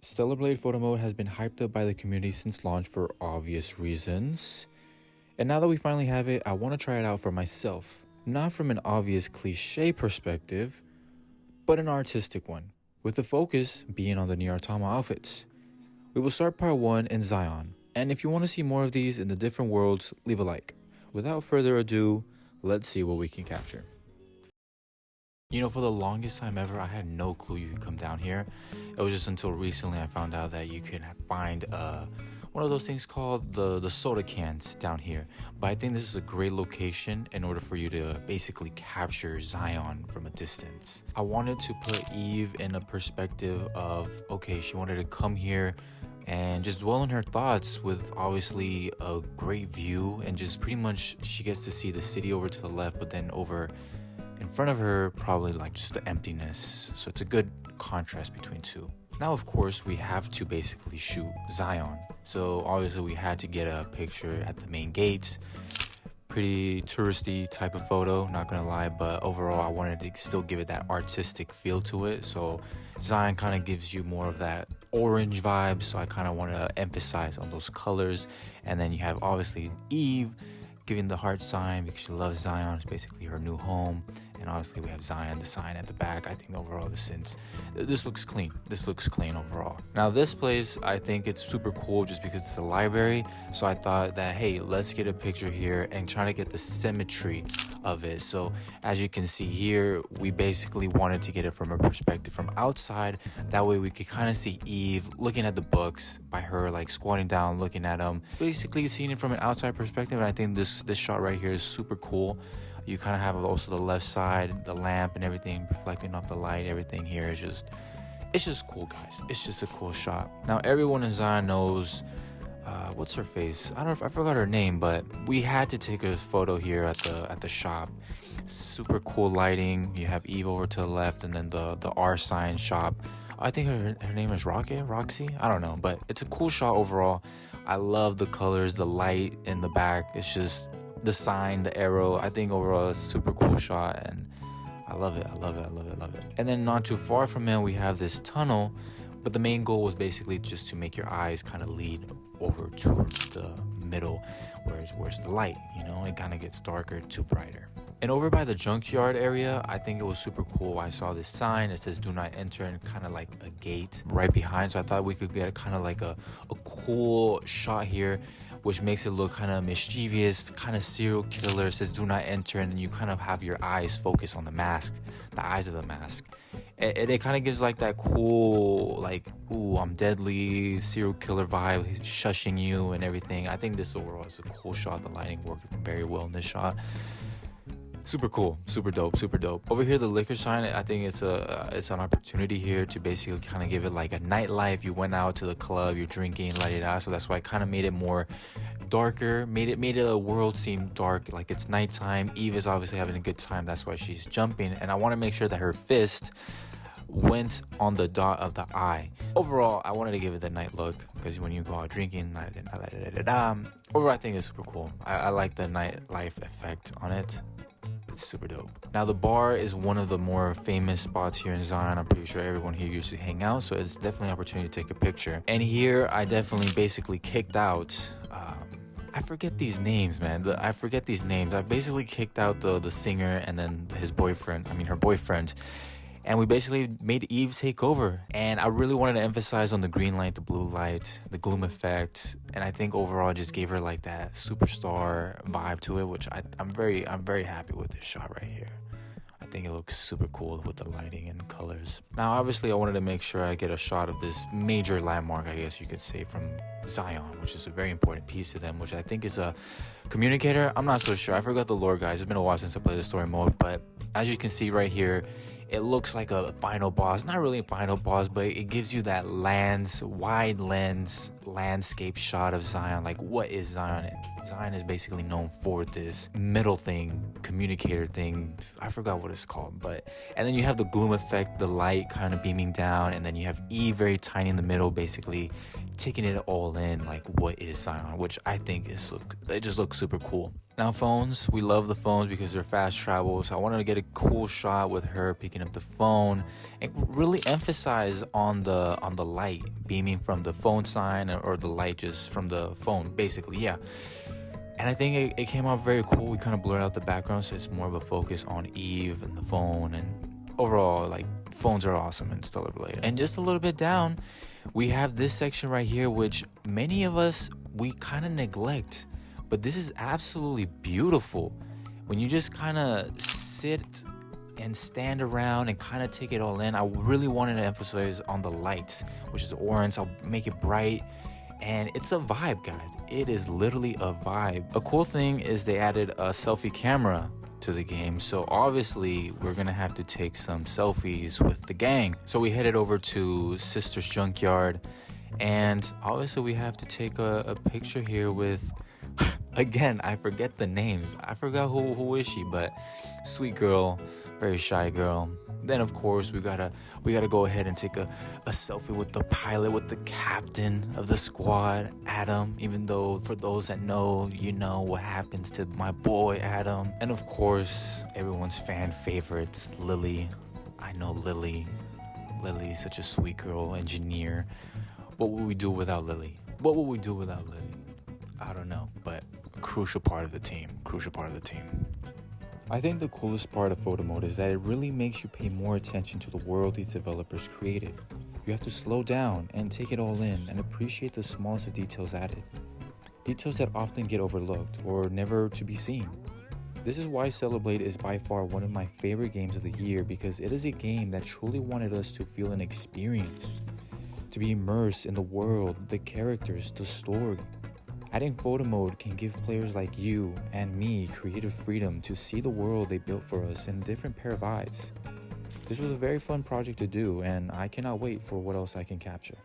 Stellar Blade photo mode has been hyped up by the community since launch for obvious reasons. And now that we finally have it, I want to try it out for myself. Not from an obvious cliche perspective, but an artistic one, with the focus being on the Niartama outfits. We will start part 1 in Xion, and if you want to see more of these in the different worlds, leave a like. Without further ado, let's see what we can capture. You know, for the longest time ever, I had no clue you could come down here. It was just until recently I found out that you can find one of those things called the soda cans down here. But I think this is a great location in order for you to basically capture Xion from a distance. I wanted to put Eve in a perspective of, okay, she wanted to come here and just dwell on her thoughts with obviously a great view, and just pretty much she gets to see the city over to the left, but then over in front of her probably like just the emptiness. So it's a good contrast between two. Now of course we have to basically shoot Xion, so obviously we had to get a picture at the main gates. Pretty touristy type of photo, not gonna lie, but overall I wanted to still give it that artistic feel to it. So Xion kind of gives you more of that orange vibe, so I kind of want to emphasize on those colors. And then you have obviously Eve giving the heart sign because she loves Xion. It's basically her new home. And obviously we have Xion, the sign at the back. I think overall this looks clean. This looks clean overall. Now this place, I think it's super cool just because it's a library. So I thought that, hey, let's get a picture here and try to get the symmetry of it. So as you can see here, we basically wanted to get it from a perspective from outside. That way we could kind of see Eve looking at the books by her like squatting down, looking at them, basically seeing it from an outside perspective. And I think this shot right here is super cool. You kind of have also the left side, the lamp and everything reflecting off the light. Everything here is it's just cool, guys. It's just a cool shot. Now everyone in Xion knows what's her face? I forgot her name, but we had to take a photo here at the shop. Super cool lighting. You have Eve over to the left, and then the R sign shop. I think her name is Roxy. I don't know, but it's a cool shot overall. I love the colors, the light in the back. It's just the sign, the arrow. I think overall it's a super cool shot, and I love it. I love it. And then not too far from it, we have this tunnel. But the main goal was basically just to make your eyes kind of lead over towards the middle, where's the light, you know, it kind of gets darker to brighter. And over by the junkyard area, I think it was super cool. I saw this sign that says do not enter, and kind of like a gate right behind. So I thought we could get kind of like a cool shot here, which makes it look kind of mischievous, kind of serial killer. It says do not enter, and then you kind of have your eyes focus on the mask, the eyes of the mask. And it kind of gives like that cool, like, ooh, I'm deadly, serial killer vibe, he's shushing you and everything. I think this overall is a cool shot. The lighting worked very well in this shot. Super cool, super dope. Over here, the liquor sign, I think it's an opportunity here to basically kind of give it like a nightlife. You went out to the club, you're drinking, la-di-da. So that's why I kind of made it more darker, made it a world seem dark, like it's nighttime. Eve is obviously having a good time, that's why she's jumping, and I want to make sure that her fist went on the dot of the eye. Overall, I wanted to give it the night look, because when you go out drinking, overall I think it's super cool. I like the nightlife effect on it. It's super dope. Now the bar is one of the more famous spots here in Xion. I'm pretty sure everyone here used to hang out, so it's definitely an opportunity to take a picture. And here I definitely basically kicked out I forget these names, man. I forget these names. I basically kicked out the singer and then her boyfriend. And we basically made Eve take over. And I really wanted to emphasize on the green light, the blue light, the gloom effect. And I think overall just gave her like that superstar vibe to it, which I'm very happy with this shot right here. I think it looks super cool with the lighting and colors. Now, obviously, I wanted to make sure I get a shot of this major landmark, I guess you could say, from Xion, which is a very important piece to them, which I think is a communicator. I'm not so sure. I forgot the lore, guys. It's been a while since I played the story mode, but as you can see right here, it looks like a final boss. Not really a final boss, but it gives you that wide lens landscape shot of Xion. Like, what is Xion? Xion is basically known for this middle thing, communicator thing. I forgot what it's called, and then you have the gloom effect, the light kind of beaming down, and then you have Eve very tiny in the middle, basically taking it all in. Like, what is Xion? Which I think it just looks super cool. Now phones, we love the phones because they're fast travel, so I wanted to get a cool shot with her picking picking up the phone, and really emphasize on the light beaming from the phone sign, or the light just from the phone, basically. Yeah. And I think it came out very cool. We kind of blurred out the background, so it's more of a focus on Eve and the phone. And overall, like, phones are awesome in Stellar Blade. And just a little bit down, we have this section right here, which many of us, we kind of neglect. But this is absolutely beautiful. When you just kind of sit and stand around and kind of take it all in. I really wanted to emphasize on the lights, which is orange. I'll make it bright. And it's a vibe, guys. It is literally a vibe. A cool thing is they added a selfie camera to the game, so obviously we're gonna have to take some selfies with the gang. So we headed over to Sister's Junkyard, and obviously we have to take a picture here with again, I forget the names. I forgot who is she, but sweet girl, very shy girl. Then of course we gotta go ahead and take a selfie with the pilot, with the captain of the squad, Adam. Even though for those that know, you know what happens to my boy Adam. And of course, everyone's fan favorites, Lily. I know Lily. Lily's such a sweet girl, engineer. What would we do without Lily? What would we do without Lily? I don't know, but a crucial part of the team. I think the coolest part of photo mode is that it really makes you pay more attention to the world these developers created. You have to slow down and take it all in and appreciate the smallest of details added. Details that often get overlooked or never to be seen. This is why Stellar Blade is by far one of my favorite games of the year, because it is a game that truly wanted us to feel an experience, to be immersed in the world, the characters, the story. Adding photo mode can give players like you and me creative freedom to see the world they built for us in a different pair of eyes. This was a very fun project to do, and I cannot wait for what else I can capture.